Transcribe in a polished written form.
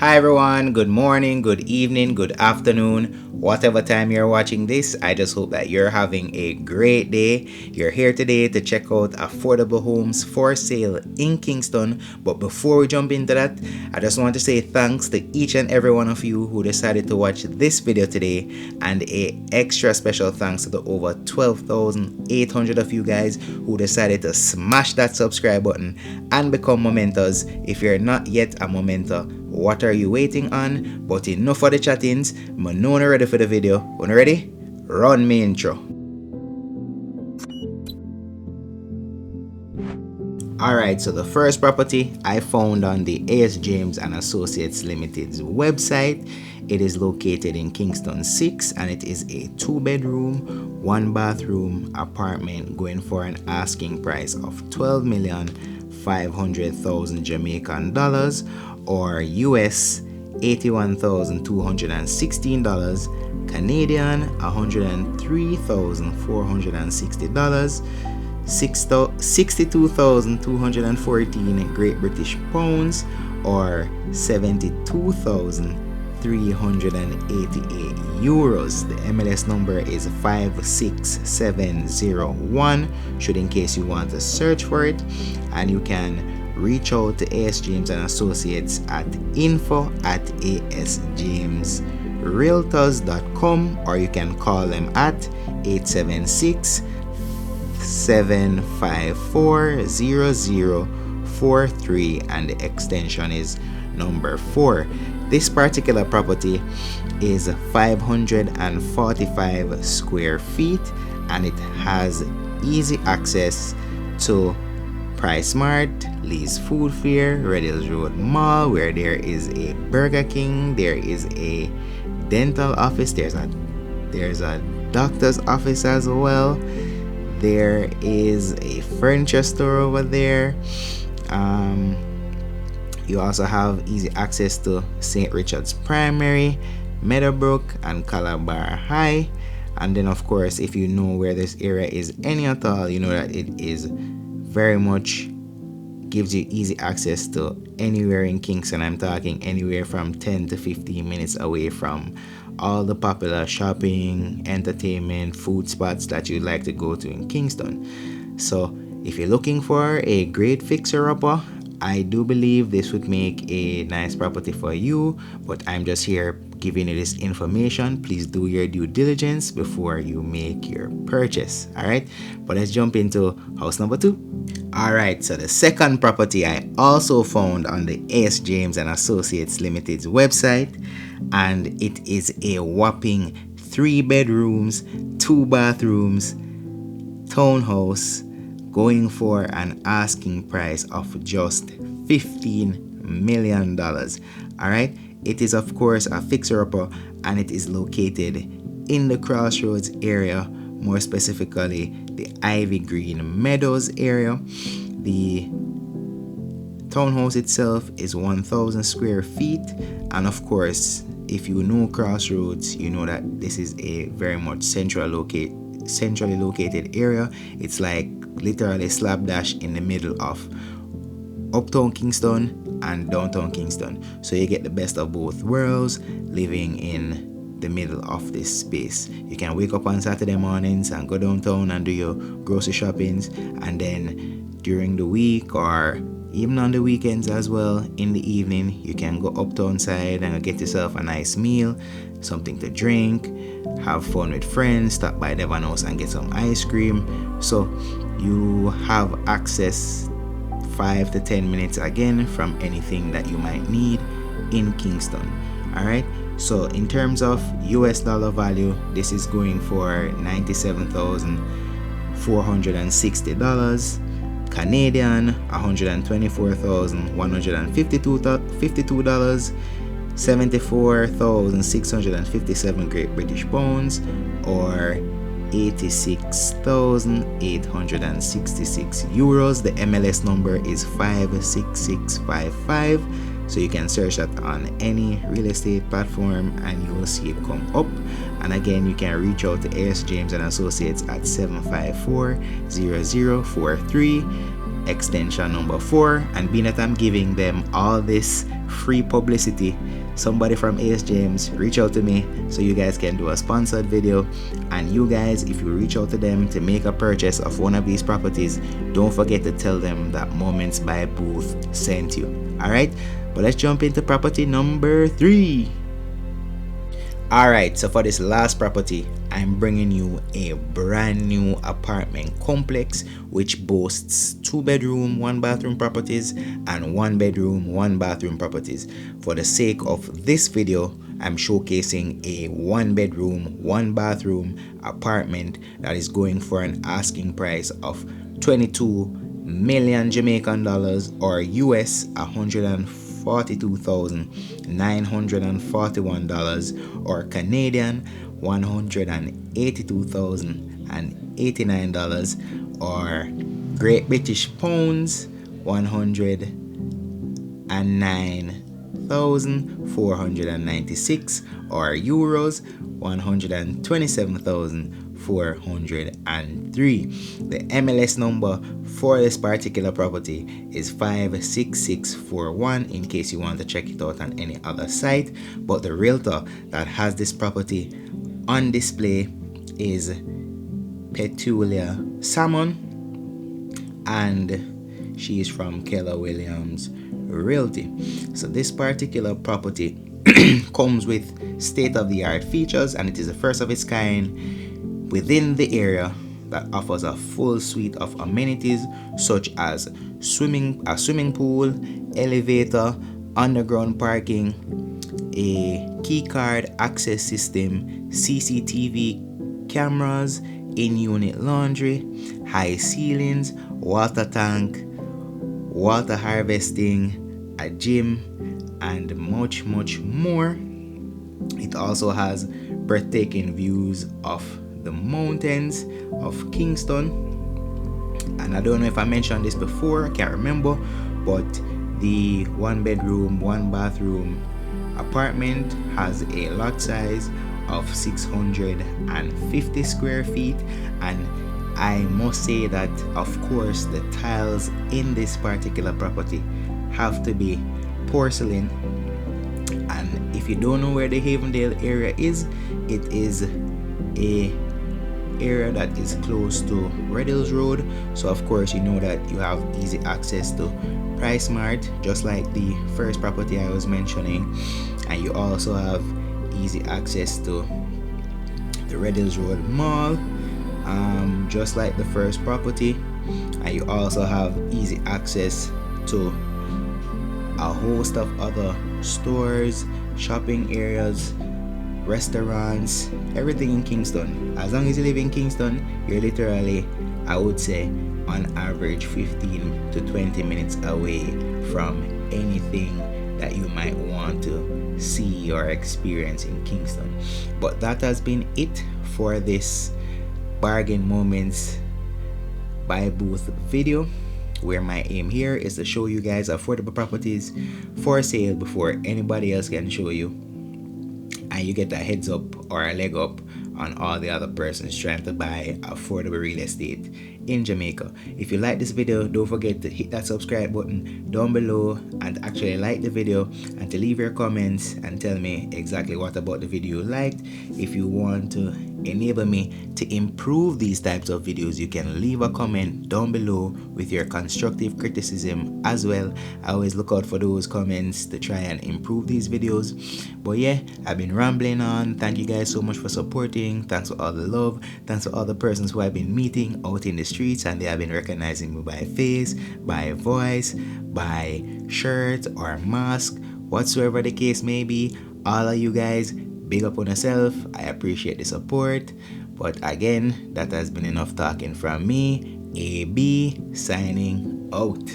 Hi everyone, good morning, good evening, good afternoon, whatever time you're watching this. I just hope that you're having a great day. You're here today to check out affordable homes for sale in Kingston. But before we jump into that, I just want to say thanks to each and every one of you who decided to watch this video today, and a extra special thanks to the over 12,800 of you guys who decided to smash that subscribe button and become Momentors. If you're not yet a Momenter, what are you waiting on? But enough of the chattings, I'm now ready for the video. When ready? Run me intro. Alright, so the first property I found on the A.S. James and Associates Limited's website. It is located in Kingston 6 and it is a 2-bedroom, 1-bathroom apartment going for an asking price of $12,500,000 Jamaican dollars, or US $81,216, Canadian $103,460, 62,214 Great British pounds, or 72,388 euros. The MLS number is 56701, should in case you want to search for it, and you can reach out to A.S. James and Associates at info@asjamesrealtors.com, or you can call them at 876-754-0043, and the extension is number 4. This particular property is 545 square feet and it has easy access to PriceSmart, Lee's Food Fair, Red Hills Road Mall, where there is a Burger King, there is a dental office, there's a doctor's office as well, there is a furniture store over there. You also have easy access to St. Richard's Primary, Meadowbrook, and Calabar High. And then of course, if you know where this area is any at all, you know that it is very much gives you easy access to anywhere in Kingston. I'm talking anywhere from 10 to 15 minutes away from all the popular shopping, entertainment, food spots that you'd like to go to in Kingston. So if you're looking for a great fixer-upper, I do believe this would make a nice property for you, but I'm just here giving you this information. Please do your due diligence before you make your purchase. Alright, but let's jump into house number 2. Alright, so the second property I also found on the A.S. James and Associates Limited's website, and it is a whopping 3 bedrooms, 2 bathrooms townhouse going for an asking price of just $15 million. Alright, it is of course a fixer-upper and it is located in the Crossroads area, more specifically the Ivy Green Meadows area. The townhouse itself is 1,000 square feet, and of course, if you know Crossroads, you know that this is a very much centrally located area. It's like literally slapdash in the middle of uptown Kingston and downtown Kingston, so you get the best of both worlds living in the middle of this space. You can wake up on Saturday mornings and go downtown and do your grocery shoppings, and then during the week or even on the weekends as well, in the evening, you can go uptown side and get yourself a nice meal, something to drink, have fun with friends, stop by Devon House and get some ice cream. So you have access 5 to 10 minutes again from anything that you might need in Kingston. Alright, so in terms of US dollar value, this is going for $97,460, Canadian $124,152, 74,657 Great British pounds, or 86,866 euros. The MLS number is 56655, so you can search that on any real estate platform and you will see it come up. And again, you can reach out to A.S. James and Associates at 754-0043. extension number 4. And being that I'm giving them all this free publicity, somebody from AS James reach out to me so you guys can do a sponsored video. And you guys, if you reach out to them to make a purchase of one of these properties, don't forget to tell them that Moments by Boothe sent you. Alright, but let's jump into property number 3. Alright, so for this last property, I'm bringing you a brand new apartment complex which boasts 2-bedroom, 1-bathroom properties and 1-bedroom, 1-bathroom properties. For the sake of this video, I'm showcasing a 1-bedroom, 1-bathroom apartment that is going for an asking price of 22 million Jamaican dollars, or US $142,941, or Canadian $182,089, or Great British Pounds $109,496, or Euros 127,403. The MLS number for this particular property is 56641, in case you want to check it out on any other site. But the realtor that has this property on display is Petulia Salmon, and she is from Keller Williams Realty. So this particular property comes with state-of-the-art features, and it is the first of its kind within the area that offers a full suite of amenities such as a swimming pool, elevator, underground parking, a key card access system, CCTV cameras, in-unit laundry, high ceilings, water tank, water harvesting, a gym, and much more. It also has breathtaking views of the mountains of Kingston. And I don't know if I mentioned this before, I can't remember, but the 1-bedroom, 1-bathroom apartment has a lot size of 650 square feet, and I must say that of course the tiles in this particular property have to be porcelain. And if you don't know where the Havendale area is, it is a area that is close to Red Hills Road, so of course you know that you have easy access to Price Mart, just like the first property I was mentioning, and you also have easy access to the Red Hills Road Mall, just like the first property, and you also have easy access to a host of other stores, shopping areas, restaurants, everything in Kingston. As long as you live in Kingston, you're literally, I would say, on average 15 to 20 minutes away from anything that you might want to see or experience in Kingston. But that has been it for this Bargain Moments by Boothe video, where my aim here is to show you guys affordable properties for sale before anybody else can show you, and you get a heads up or a leg up on all the other persons trying to buy affordable real estate in Jamaica. If you like this video, don't forget to hit that subscribe button down below and actually like the video, and to leave your comments and tell me exactly what about the video you liked. If you want to enable me to improve these types of videos, you can leave a comment down below with your constructive criticism as well. I always look out for those comments to try and improve these videos. But yeah, I've been rambling on. Thank you guys so much for supporting. Thanks for all the love. Thanks for all the persons who I've been meeting out in the streets, and they have been recognizing me by face, by voice, by shirt or mask, whatsoever the case may be. All of you guys, big up on yourself. I appreciate the support. But again, that has been enough talking from me. AB signing out.